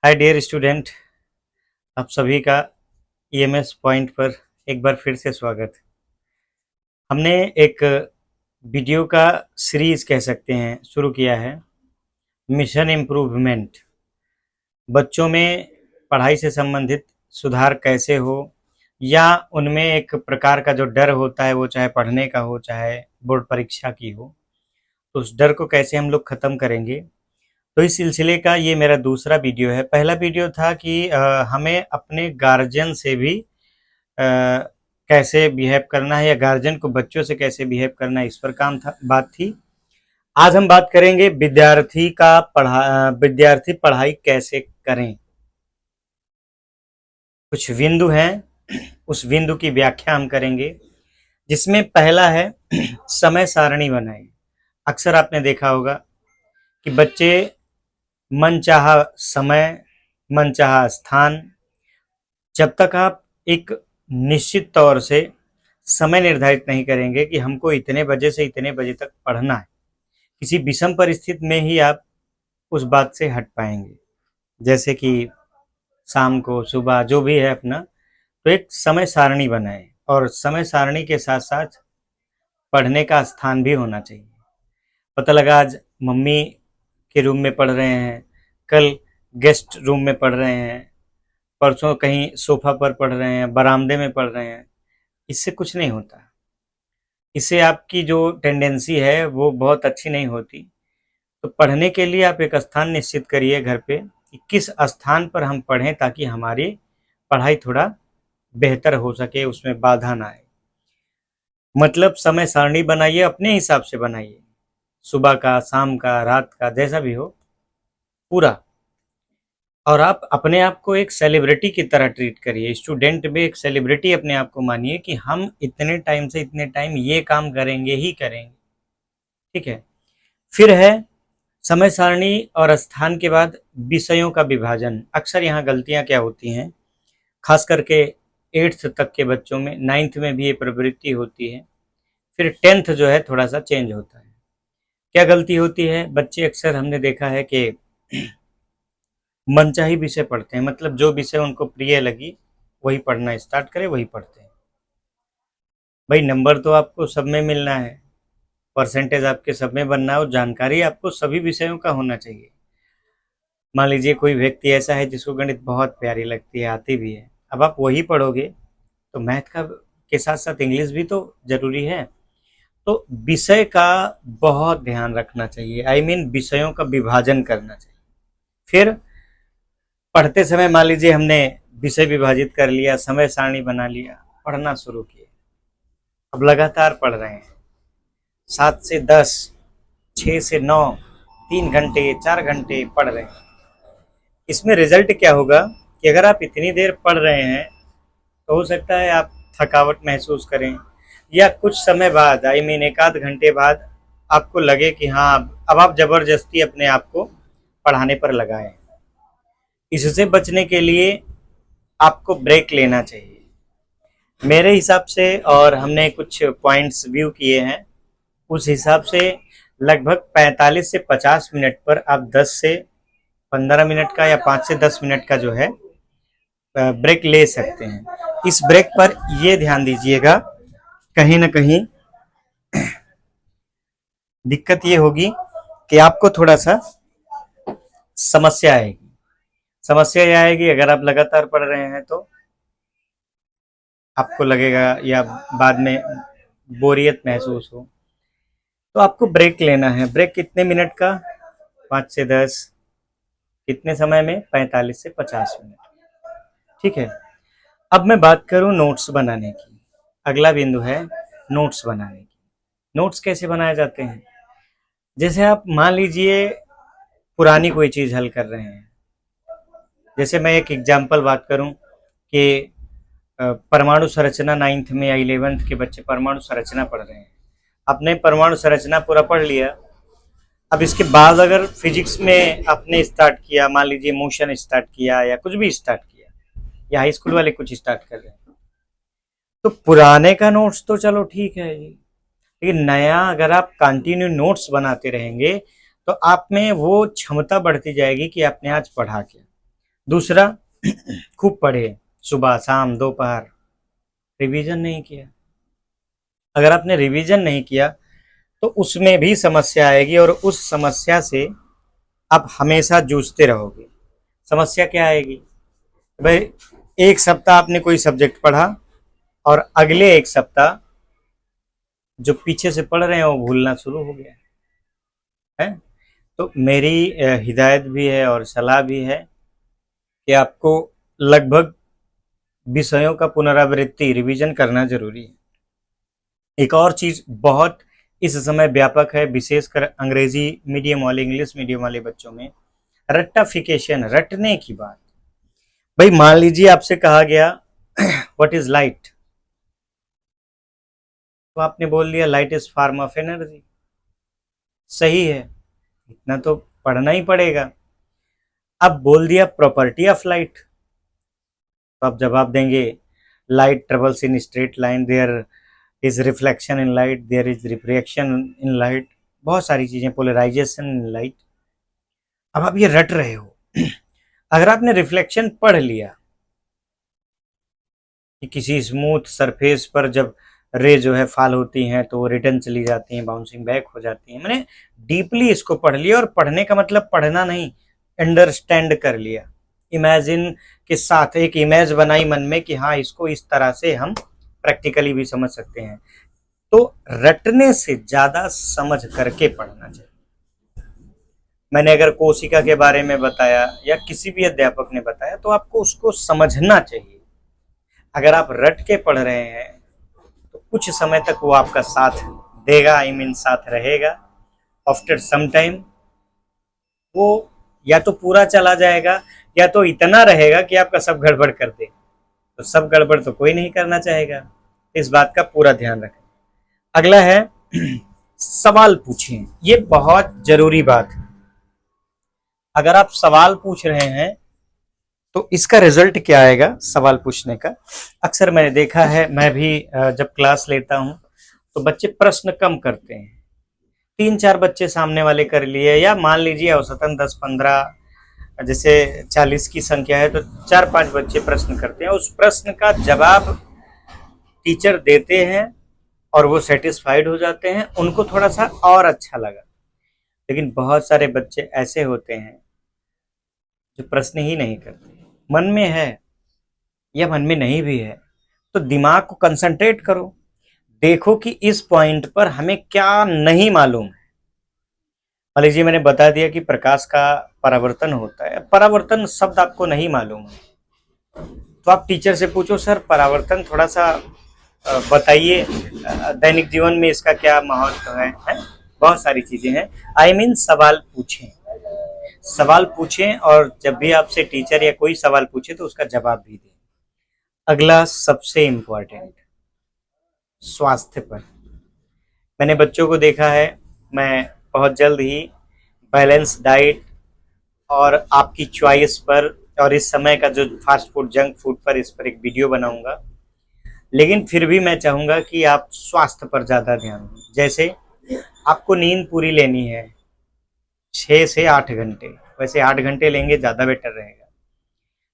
Hi dear student, आप सभी का ईएमएस पॉइंट पर एक बार फिर से स्वागत। हमने एक वीडियो का सीरीज कह सकते हैं शुरू किया है, मिशन इम्प्रूवमेंट। बच्चों में पढ़ाई से संबंधित सुधार कैसे हो या उनमें एक प्रकार का जो डर होता है वो चाहे पढ़ने का हो चाहे बोर्ड परीक्षा की हो, तो उस डर को कैसे हम लोग ख़त्म करेंगे। तो इस सिलसिले का ये मेरा दूसरा वीडियो है। पहला वीडियो था कि हमें अपने गार्जियन से भी कैसे बिहेव करना है या गार्जियन को बच्चों से कैसे बिहेव करना है, इस पर बात थी। आज हम बात करेंगे विद्यार्थी पढ़ाई कैसे करें। कुछ बिंदु हैं, उस बिंदु की व्याख्या हम करेंगे, जिसमें पहला है समय सारणी बनाएं। अक्सर आपने देखा होगा कि बच्चे मनचाहा समय, मनचाहा स्थान, जब तक आप एक निश्चित तौर से समय निर्धारित नहीं करेंगे कि हमको इतने बजे से इतने बजे तक पढ़ना है, किसी विषम परिस्थिति में ही आप उस बात से हट पाएंगे। जैसे कि शाम को, सुबह, जो भी है अपना, तो एक समय सारणी बनाएं और समय सारणी के साथ साथ पढ़ने का स्थान भी होना चाहिए। पता लगा आज मम्मी के रूम में पढ़ रहे हैं, कल गेस्ट रूम में पढ़ रहे हैं, परसों कहीं सोफा पर पढ़ रहे हैं, बरामदे में पढ़ रहे हैं। इससे कुछ नहीं होता, इससे आपकी जो टेंडेंसी है वो बहुत अच्छी नहीं होती। तो पढ़ने के लिए आप एक स्थान निश्चित करिए घर पे कि किस स्थान पर हम पढ़ें ताकि हमारी पढ़ाई थोड़ा बेहतर हो सके, उसमें बाधा ना आए। मतलब समय सारणी बनाइए, अपने हिसाब से बनाइए, सुबह का, शाम का, रात का, जैसा भी हो पूरा। और आप अपने आप को एक सेलिब्रिटी की तरह ट्रीट करिए। स्टूडेंट में एक सेलिब्रिटी अपने आप को मानिए कि हम इतने टाइम से इतने टाइम ये काम करेंगे ही करेंगे, ठीक है। फिर है समय सारणी और स्थान के बाद विषयों का विभाजन। अक्सर यहाँ गलतियाँ क्या होती हैं, खास करके 8th तक के बच्चों में, 9th में भी ये प्रवृत्ति होती है, फिर 10th जो है थोड़ा सा चेंज होता है। क्या गलती होती है, बच्चे अक्सर हमने देखा है कि मनचाही विषय पढ़ते हैं, मतलब जो विषय उनको प्रिय लगी वही पढ़ना स्टार्ट करे, वही पढ़ते हैं। भाई नंबर तो आपको सब में मिलना है, परसेंटेज आपके सब में बनना है और जानकारी आपको सभी विषयों का होना चाहिए। मान लीजिए कोई व्यक्ति ऐसा है जिसको गणित बहुत प्यारी लगती है, आती भी है, अब आप वही पढ़ोगे तो मैथ का के साथ साथ इंग्लिश भी तो जरूरी है। तो विषय का बहुत ध्यान रखना चाहिए, आई मीन विषयों का विभाजन करना चाहिए। फिर पढ़ते समय मान लीजिए हमने विषय विभाजित कर लिया, समय सारणी बना लिया, पढ़ना शुरू किया, अब लगातार पढ़ रहे हैं, 7 से 10, 6 से 9, 3 घंटे 4 घंटे पढ़ रहे हैं। इसमें रिजल्ट क्या होगा कि अगर आप इतनी देर पढ़ रहे हैं तो हो सकता है आप थकावट महसूस करें, या कुछ समय बाद, आई मीन 1 आध घंटे बाद आपको लगे कि हाँ अब आप जबरदस्ती अपने आप को पढ़ाने पर लगाएं। इससे बचने के लिए आपको ब्रेक लेना चाहिए मेरे हिसाब से, और हमने कुछ पॉइंट्स व्यू किए हैं उस हिसाब से। लगभग 45 से 50 मिनट पर आप 10 से 15 मिनट का या 5 से 10 मिनट का जो है ब्रेक ले सकते हैं। इस ब्रेक पर ये ध्यान दीजिएगा, कहीं ना कहीं दिक्कत ये होगी कि आपको थोड़ा सा समस्या आएगी। समस्या यह आएगी, अगर आप लगातार पढ़ रहे हैं तो आपको लगेगा या बाद में बोरियत महसूस हो, तो आपको ब्रेक लेना है। ब्रेक कितने मिनट का, 5 से 10, कितने समय में, 45 से 50 मिनट, ठीक है। अब मैं बात करूं नोट्स बनाने की। अगला बिंदु है नोट्स बनाने की। नोट्स कैसे बनाए जाते हैं, जैसे आप मान लीजिए पुरानी कोई चीज़ हल कर रहे हैं। जैसे मैं एक एग्जाम्पल बात करूं कि परमाणु संरचना 9th में या 11th के बच्चे परमाणु संरचना पढ़ रहे हैं। आपने परमाणु संरचना पूरा पढ़ लिया, अब इसके बाद अगर फिजिक्स में आपने स्टार्ट किया, मान लीजिए मोशन स्टार्ट किया या कुछ भी स्टार्ट किया, या हाई स्कूल वाले कुछ स्टार्ट कर रहे हैं, तो पुराने का नोट्स तो चलो ठीक है जी, लेकिन नया अगर आप कंटिन्यू नोट्स बनाते रहेंगे तो आप में वो क्षमता बढ़ती जाएगी कि आपने आज पढ़ा क्या। दूसरा, खूब पढ़े, सुबह शाम दोपहर, रिवीजन नहीं किया। अगर आपने रिवीजन नहीं किया तो उसमें भी समस्या आएगी और उस समस्या से आप हमेशा जूझते रहोगे। समस्या क्या आएगी भाई? एक सप्ताह आपने कोई सब्जेक्ट पढ़ा और अगले एक सप्ताह जो पीछे से पढ़ रहे हैं वो भूलना शुरू हो गया है। तो मेरी हिदायत भी है और सलाह भी है कि आपको लगभग विषयों का पुनरावृत्ति रिवीजन करना जरूरी है। एक और चीज बहुत इस समय व्यापक है, विशेषकर अंग्रेजी मीडियम वाले, इंग्लिश मीडियम वाले बच्चों में, रट्टाफिकेशन, रटने की बात। भाई मान लीजिए आपसे कहा गया व्हाट इज लाइट, तो आपने बोल दिया light is form of energy. सही है, इतना तो पढ़ना ही पड़ेगा। अब बोल दिया प्रॉपर्टी ऑफ लाइट, तो आप जवाब देंगे light travels in straight line, there is reflection in light, there is refraction in light, बहुत सारी चीजें, पोलराइजेशन इन लाइट। अब आप ये रट रहे हो। अगर आपने रिफ्लेक्शन पढ़ लिया कि किसी स्मूथ सरफेस पर जब रे जो है फॉल होती हैं तो वो रिटर्न चली जाती हैं, बाउंसिंग बैक हो जाती हैं, मैंने डीपली इसको पढ़ लिया। और पढ़ने का मतलब पढ़ना नहीं, अंडरस्टैंड कर लिया, इमेजिन के साथ एक इमेज बनाई मन में कि हाँ इसको इस तरह से हम प्रैक्टिकली भी समझ सकते हैं। तो रटने से ज्यादा समझ करके पढ़ना चाहिए। मैंने अगर कोशिका के बारे में बताया या किसी भी अध्यापक ने बताया तो आपको उसको समझना चाहिए। अगर आप रट के पढ़ रहे हैं तो कुछ समय तक वो आपका साथ देगा, आई मीन साथ रहेगा। आफ्टर सम टाइम वो या तो पूरा चला जाएगा या तो इतना रहेगा कि आपका सब गड़बड़ कर दे। तो सब गड़बड़ तो कोई नहीं करना चाहेगा, इस बात का पूरा ध्यान रखें। अगला है सवाल पूछें, ये बहुत जरूरी बात है। अगर आप सवाल पूछ रहे हैं तो इसका रिजल्ट क्या आएगा सवाल पूछने का? अक्सर मैंने देखा है, मैं भी जब क्लास लेता हूं तो बच्चे प्रश्न कम करते हैं। 3-4 बच्चे सामने वाले कर लिए, या मान लीजिए औसतन 10-15, जैसे 40 की संख्या है तो 4-5 बच्चे प्रश्न करते हैं। उस प्रश्न का जवाब टीचर देते हैं और वो सेटिस्फाइड हो जाते हैं, उनको थोड़ा सा और अच्छा लगा। लेकिन बहुत सारे बच्चे ऐसे होते हैं जो प्रश्न ही नहीं करते, मन में है या मन में नहीं भी है तो दिमाग को कंसंट्रेट करो, देखो कि इस पॉइंट पर हमें क्या नहीं मालूम है। मान लीजिए मैंने बता दिया कि प्रकाश का परावर्तन होता है, परावर्तन शब्द आपको नहीं मालूम है तो आप टीचर से पूछो सर परावर्तन थोड़ा सा बताइए, दैनिक जीवन में इसका क्या महत्व है? बहुत सारी चीजें हैं। आई मीन सवाल पूछें, सवाल पूछें, और जब भी आपसे टीचर या कोई सवाल पूछे तो उसका जवाब भी दें। अगला सबसे इम्पोर्टेंट, स्वास्थ्य पर। मैंने बच्चों को देखा है, मैं बहुत जल्द ही बैलेंस डाइट और आपकी चॉइस पर और इस समय का जो फास्ट फूड जंक फूड पर, इस पर एक वीडियो बनाऊंगा। लेकिन फिर भी मैं चाहूंगा कि आप स्वास्थ्य पर ज्यादा ध्यान दें। जैसे आपको नींद पूरी लेनी है 6 से 8 घंटे, वैसे 8 घंटे लेंगे ज्यादा बेटर रहेगा,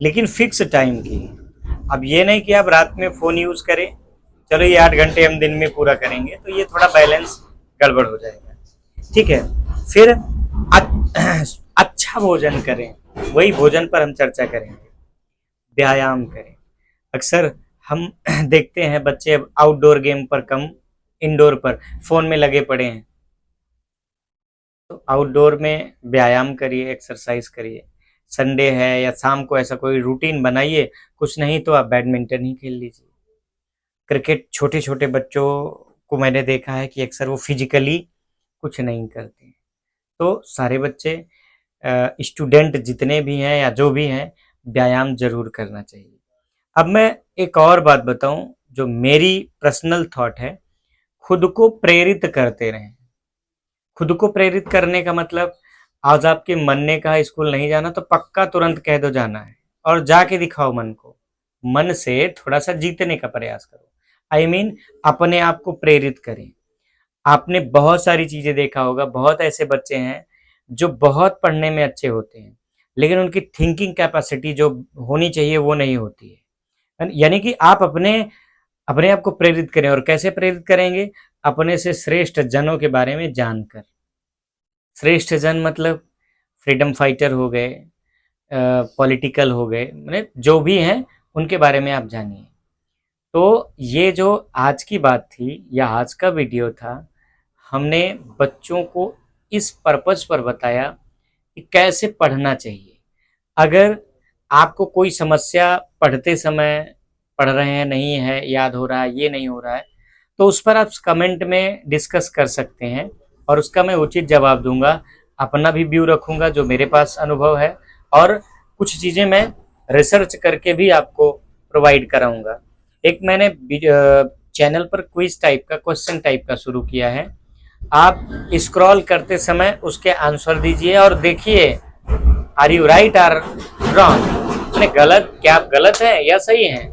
लेकिन फिक्स टाइम की। अब ये नहीं कि आप रात में फोन यूज करें, चलो ये 8 घंटे हम दिन में पूरा करेंगे, तो ये थोड़ा बैलेंस गड़बड़ हो जाएगा। ठीक है, फिर अच्छा भोजन करें, वही भोजन पर हम चर्चा करेंगे। व्यायाम करें। अक्सर हम देखते हैं बच्चे अब आउटडोर गेम पर कम, इंडोर पर फोन में लगे पड़े हैं। तो आउटडोर में व्यायाम करिए, एक्सरसाइज करिए। संडे है या शाम को ऐसा कोई रूटीन बनाइए, कुछ नहीं तो आप बैडमिंटन ही खेल लीजिए। क्रिकेट, छोटे छोटे बच्चों को मैंने देखा है कि अक्सर वो फिजिकली कुछ नहीं करते। तो सारे बच्चे, स्टूडेंट जितने भी हैं या जो भी हैं, व्यायाम जरूर करना चाहिए। अब मैं एक और बात बताऊं जो मेरी पर्सनल थॉट है, खुद को प्रेरित करते रहें। खुद को प्रेरित करने का मतलब, आज आपके मन ने कहा स्कूल नहीं जाना तो पक्का तुरंत कह दो जाना है, और जाके दिखाओ मन को। मन से थोड़ा सा जीतने का प्रयास करो, आई मीन अपने आप को प्रेरित करें। आपने बहुत सारी चीजें देखा होगा, बहुत ऐसे बच्चे हैं जो बहुत पढ़ने में अच्छे होते हैं, लेकिन उनकी थिंकिंग कैपेसिटी जो होनी चाहिए वो नहीं होती है। यानी कि आप अपने अपने आप को प्रेरित करें, और कैसे प्रेरित करेंगे? अपने से श्रेष्ठ जनों के बारे में जानकर। श्रेष्ठ जन मतलब फ्रीडम फाइटर हो गए, पॉलिटिकल हो गए, मतलब जो भी हैं उनके बारे में आप जानिए। तो ये जो आज की बात थी या आज का वीडियो था, हमने बच्चों को इस पर्पस पर बताया कि कैसे पढ़ना चाहिए। अगर आपको कोई समस्या पढ़ते समय पढ़ रहे हैं, नहीं है, याद हो रहा है, ये नहीं हो रहा है, तो उस पर आप कमेंट में डिस्कस कर सकते हैं और उसका मैं उचित जवाब दूंगा। अपना भी व्यू रखूंगा जो मेरे पास अनुभव है, और कुछ चीज़ें मैं रिसर्च करके भी आपको प्रोवाइड कराऊंगा। एक मैंने चैनल पर क्विज टाइप का, क्वेश्चन टाइप का शुरू किया है। आप स्क्रॉल करते समय उसके आंसर दीजिए और देखिए are you right or wrong, मैंने गलत, क्या आप गलत है या सही है।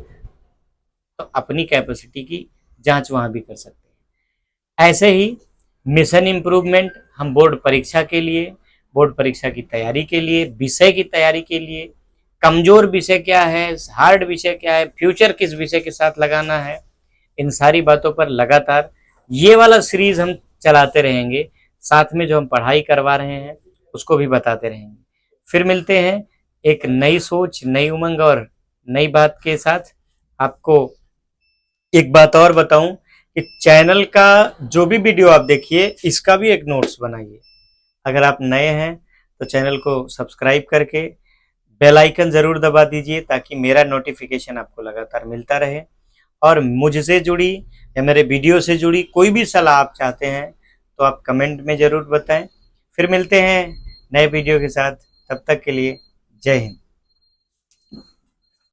तो अपनी कैपेसिटी की जांच वहां भी कर सकते हैं। ऐसे ही मिशन इम्प्रूवमेंट हम बोर्ड परीक्षा के लिए, बोर्ड परीक्षा की तैयारी के लिए, विषय की तैयारी के लिए, कमजोर विषय क्या है, हार्ड विषय क्या है, फ्यूचर किस विषय के साथ लगाना है, इन सारी बातों पर लगातार ये वाला सीरीज हम चलाते रहेंगे। साथ में जो हम पढ़ाई करवा रहे हैं उसको भी बताते रहेंगे। फिर मिलते हैं एक नई सोच, नई उमंग और नई बात के साथ। आपको एक बात और बताऊं कि चैनल का जो भी वीडियो आप देखिए, इसका भी एक नोट्स बनाइए। अगर आप नए हैं तो चैनल को सब्सक्राइब करके बेल आइकन जरूर दबा दीजिए ताकि मेरा नोटिफिकेशन आपको लगातार मिलता रहे। और मुझसे जुड़ी या मेरे वीडियो से जुड़ी कोई भी सलाह आप चाहते हैं तो आप कमेंट में जरूर बताएं। फिर मिलते हैं नए वीडियो के साथ, तब तक के लिए जय हिंद।